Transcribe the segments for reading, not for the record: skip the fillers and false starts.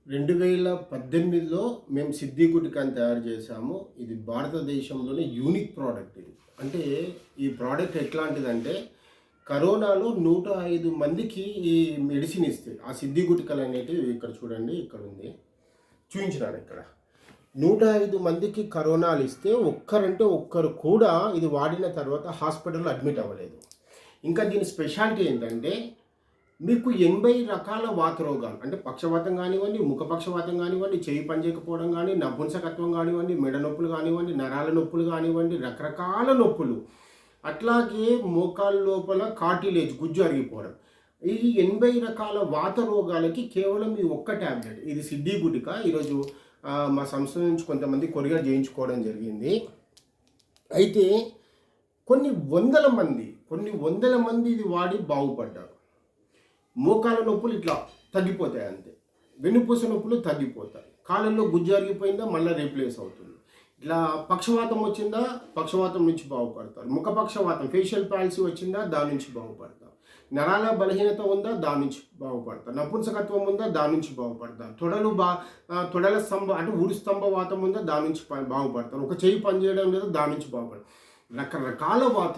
2018లో మేము సిద్ధి గుటికాని తయారు చేశాము. ఇది భారతదేశంలోనే యూనిక్ ప్రోడక్ట్ ఇది. అంటే ఈ ప్రోడక్ట్ ఎట్లాంటిదంటే కరోనాలో 105 మందికి ఈ మెడిసిన్ ఇస్తే ఆ సిద్ధి గుటికలు అనేటివి ఇక్కడ చూడండి ఇక్కడ ఉంది. చూపించినాను ఇక్కడ. 105 మందికి కరోనాలు ఇస్తే ఒక్కరంటే ఒక్కరు కూడా ఇది వాడిన తర్వాత హాస్పిటల్లో అడ్మిట్ అవ్వలేదు. ఇంకా దీని స్పెషాలిటీ ఏంటంటే మీకు 80 రకాల వాత రోగాలు అంటే పక్షవాతం కానివ్వండి, ముఖపక్షవాతం కానివ్వండి, చేయి పనిచేయకపోవడం కానీ, నపుంసకత్వం కానివ్వండి, మెడ నొప్పులు కానివ్వండి, నరాల నొప్పులు కానివ్వండి, రకరకాల నొప్పులు, అట్లాగే మోకాళ్ళ లోపల కార్టిలేజ్ గుజ్జు అరిగిపోవడం, ఈ 80 రకాల వాత రోగాలకి కేవలం ఈ ఒక్క ట్యాబ్లెట్ ఇది సిద్ధి గుటిక ఈరోజు మా సంస్థ నుంచి కొంతమంది కొరియర్ చేయించుకోవడం జరిగింది. అయితే కొన్ని వందల మంది ఇది వాడి బాగుపడ్డారు. మోకాల నొప్పులు ఇట్లా తగ్గిపోతాయి అంతే, వెన్నుపూస నొప్పులు తగ్గిపోతాయి, కాళ్ళల్లో గుజ్జు అరిగిపోయిందా మళ్ళీ రీప్లేస్ అవుతుంది. ఇట్లా పక్షవాతం వచ్చిందా పక్షవాతం నుంచి బాగుపడతారు, ముఖ పక్షవాతం ఫేషియల్ పాలసీ వచ్చిందా దాని నుంచి బాగుపడతారు, నరాల బలహీనత ఉందా దాని నుంచి బాగుపడతారు, నపుంసకత్వం ఉందా దాని నుంచి బాగుపడతారు, తొడల స్తంభ అంటే ఊరి స్తంభ వాతం ఉందా దాని నుంచి బాగుపడతారు, ఒక చెయ్యి పనిచేయడం లేదా దాని నుంచి బాగుపడతారు. రకరకాల వాత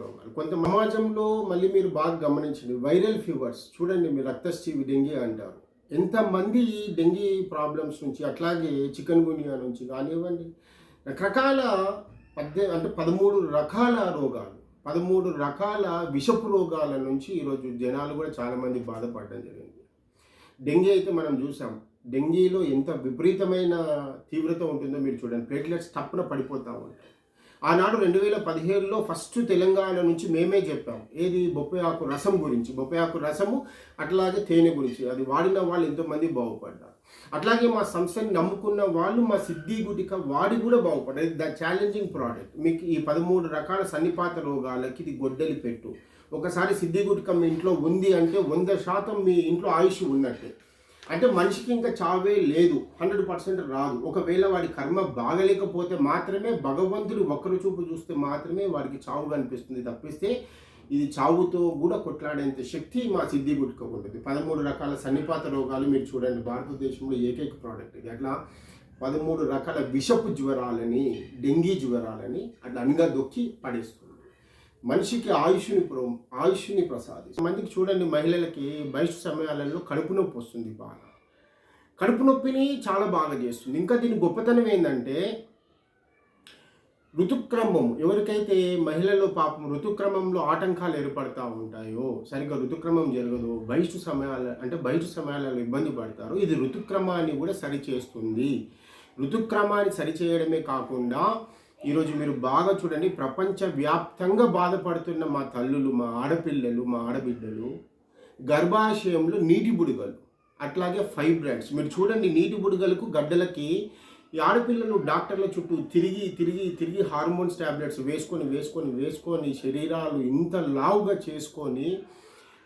రోగాలు కొంత సమాజంలో మళ్ళీ మీరు బాగా గమనించండి, వైరల్ ఫీవర్స్ చూడండి, మీరు రక్తస్రావి డెంగీ అంటారు. ఎంతమంది ఈ డెంగీ ప్రాబ్లమ్స్ నుంచి అట్లాగే చికెన్ గునియా నుంచి కానివ్వండి రకరకాల 13 రకాల రోగాలు, 13 రకాల విషపు రోగాల నుంచి ఈరోజు జనాలు కూడా చాలామంది బాధపడడం జరిగింది. డెంగీ అయితే మనం చూసాం, డెంగీలో ఎంత విపరీతమైన తీవ్రత ఉంటుందో మీరు చూడండి, ప్లేట్లెట్స్ తప్పున పడిపోతూ ఉంటాయి. ఆనాడు 2017లో ఫస్ట్ తెలంగాణ నుంచి మేమే చెప్పాం ఏది బొప్పాయి ఆకు రసం గురించి, బొప్పాయి ఆకు రసము అట్లాగే తేనె గురించి, అది వాడిన వాళ్ళు ఎంతోమంది బాగుపడ్డారు. అట్లాగే మా సంస్థని నమ్ముకున్న వాళ్ళు మా సిద్ధి గుటిక వాడి కూడా బాగుపడ్డారు. ఇది ద ఛాలెంజింగ్ ప్రోడక్ట్. మీకు ఈ 13 రకాల సన్నిపాత రోగాలకి ఇది గొడ్డలి పెట్టు. ఒకసారి సిద్ధి గుటిక మీ ఇంట్లో ఉంది అంటే 100% మీ ఇంట్లో ఆయుష్ ఉన్నట్టే. అంటే మనిషికి ఇంకా చావే లేదు, 100% రాదు. ఒకవేళ వాడి కర్మ బాగలేకపోతే మాత్రమే, భగవంతుడు ఒక్కరు చూపు చూస్తే మాత్రమే వాడికి చావు కనిపిస్తుంది తప్పిస్తే ఇది చావుతో కూడా కొట్లాడేంత శక్తి మా సిద్ధి గుటిక ఉంటుంది. 13 రకాల సన్నిపాత రోగాలు మీరు చూడండి, భారతదేశంలో ఏకైక ప్రోడక్ట్ ఇది. అట్లా 13 రకాల విషపు జ్వరాలని, డెంగీ జ్వరాలని అట్లా అనగదొక్కి పడేస్తుంది. మనిషికి ఆయుష్ని ప్రసాదిస్తుంది. మందికి చూడండి, మహిళలకి బయట సమయాలలో కడుపు నొప్పి వస్తుంది, బాగా కడుపు నొప్పిని చాలా బాగా చేస్తుంది. ఇంకా దీని గొప్పతనం ఏంటంటే ఋతుక్రమం, ఎవరికైతే మహిళల్లో పాపం ఋతుక్రమంలో ఆటంకాలు ఏర్పడతా ఉంటాయో, సరిగ్గా ఋతుక్రమం జరగదు, బయట సమయాలలో ఇబ్బంది పడతారు, ఇది ఋతుక్రమాన్ని కూడా సరిచేస్తుంది. ఋతుక్రమాన్ని సరిచేయడమే కాకుండా ఈరోజు మీరు బాగా చూడండి, ప్రపంచవ్యాప్తంగా బాధపడుతున్న మా తల్లులు, మా ఆడపిల్లలు, మా ఆడబిడ్డలు గర్భాశయంలో నీటి బుడగలు, అట్లాగే ఫైబ్రాయిడ్స్, మీరు చూడండి నీటి బుడగలకు గడ్డలకి ఈ ఆడపిల్లలు డాక్టర్ల చుట్టూ తిరిగి హార్మోన్స్ టాబ్లెట్స్ వేసుకొని శరీరాలు ఇంత లావుగా చేసుకొని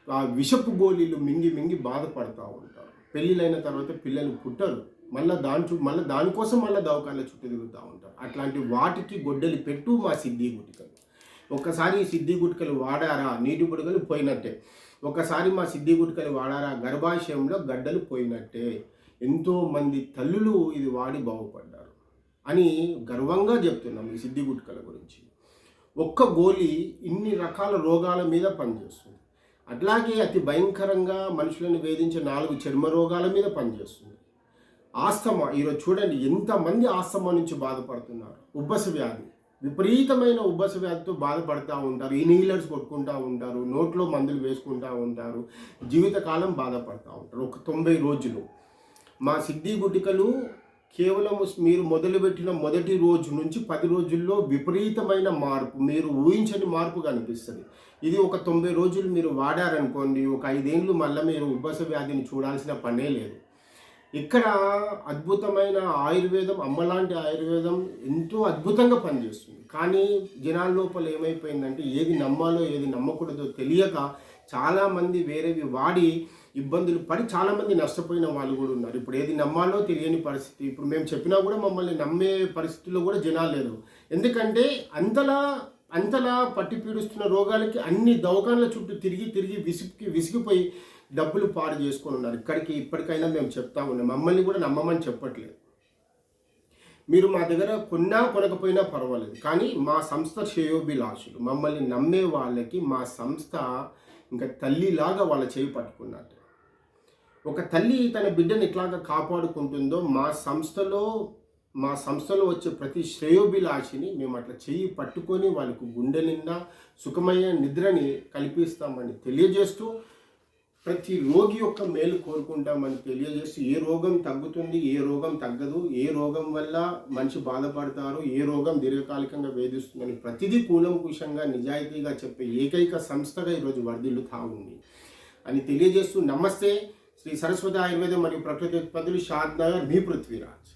ఆ విషపు గోళీలు మింగి బాధపడుతూ ఉంటారు. పెళ్ళిళ్ళైన తర్వాత పిల్లలు పుట్టరు, మళ్ళీ దానికోసం దవాఖానల చుట్టూ తిరుగుతూ ఉంటారు. అట్లాంటి వాటికి గొడ్డలి పెట్టు మా సిద్ధి గుటికలు. ఒక్కసారి సిద్ధి గుటికలు వాడారా నీటి బుడగలు పోయినట్టే, ఒకసారి మా సిద్ధి గుటికలు వాడారా గర్భాశయంలో గడ్డలు పోయినట్టే. ఎంతోమంది తల్లులు ఇది వాడి బాగుపడ్డారు అని గర్వంగా చెప్తున్నాం ఈ సిద్ధి గుటికల గురించి. ఒక్క గోళీ ఇన్ని రకాల రోగాల మీద పనిచేస్తుంది. అట్లాగే అతి భయంకరంగా మనుషులను వేధించే 4 చర్మ రోగాల మీద పనిచేస్తుంది. ఆస్తమా, ఈరోజు చూడండి ఎంతమంది ఆస్తమా నుంచి బాధపడుతున్నారు. ఉబ్బస వ్యాధి, విపరీతమైన ఉబ్బస వ్యాధితో బాధపడుతూ ఉంటారు, ఇన్హీలర్స్ కొట్టుకుంటూ ఉంటారు, నోట్లో మందులు వేసుకుంటూ ఉంటారు, జీవితకాలం బాధపడుతూ ఉంటారు. ఒక 90 రోజులు మా సిద్ధి గుటికలు కేవలం మీరు మొదలుపెట్టిన మొదటి రోజు నుంచి 10 రోజుల్లో విపరీతమైన మార్పు, మీరు ఊహించని మార్పు కనిపిస్తుంది. ఇది ఒక 90 రోజులు మీరు వాడారనుకోండి, ఒక 5 ఏళ్ళు మళ్ళీ మీరు ఉబ్బస వ్యాధిని చూడాల్సిన పనే లేదు. ఇక్కడ అద్భుతమైన ఆయుర్వేదం, అమ్మలాంటి ఆయుర్వేదం ఎంతో అద్భుతంగా పనిచేస్తుంది. కానీ జనాల లోపల ఏమైపోయిందంటే ఏది నమ్మాలో ఏది నమ్మకూడదో తెలియక చాలామంది వేరేవి వాడి ఇబ్బందులు పడి చాలామంది నష్టపోయిన వాళ్ళు కూడా ఉన్నారు. ఇప్పుడు ఏది నమ్మాలో తెలియని పరిస్థితి. ఇప్పుడు మేము చెప్పినా కూడా మమ్మల్ని నమ్మే పరిస్థితుల్లో కూడా జనాలు లేరు. ఎందుకంటే అంతలా పట్టి పీడిస్తున్న రోగాలకి అన్ని దవాఖానల చుట్టూ తిరిగి విసిగిపోయి డబ్బులు పాడు చేసుకొని ఉన్నారు. ఇప్పటికైనా మేము చెప్తా ఉన్నాం, మమ్మల్ని కూడా నమ్మమని చెప్పట్లేదు. మీరు మా దగ్గర కొన్నా కొనకపోయినా పర్వాలేదు, కానీ మా సంస్థ శ్రేయోభిలాషులు, మమ్మల్ని నమ్మే వాళ్ళకి మా సంస్థ ఇంకా తల్లిలాగా వాళ్ళ చేయి పట్టుకున్నట్టు. ఒక తల్లి తన బిడ్డను ఎట్లాగా కాపాడుకుంటుందో మా సంస్థలో వచ్చే ప్రతి శ్రేయోభిలాషిని మేము అట్లా చేయి పట్టుకొని వాళ్ళకు గుండె నిండా సుఖమైన నిద్రని కల్పిస్తామని తెలియజేస్తూ, ప్రతి రోగి యొక్క మేలు కోరుకుంటామని తెలియజేస్తూ, ఏ రోగం తగ్గుతుంది, ఏ రోగం తగ్గదు, ఏ రోగం వల్ల మనిషి బాధపడతారు, ఏ రోగం దీర్ఘకాలికంగా వేధిస్తుందని ప్రతిదీ కూలంకుషంగా నిజాయితీగా చెప్పే ఏకైక సంస్థగా ఈరోజు వర్ధిల్లుతా ఉంది అని తెలియజేస్తూ, నమస్తే. శ్రీ సరస్వతి ఆయుర్వేదం మరియు ప్రకృతి ఉత్పత్తులు, షాద్ నగర్, మీ పృథ్వీరాజ్.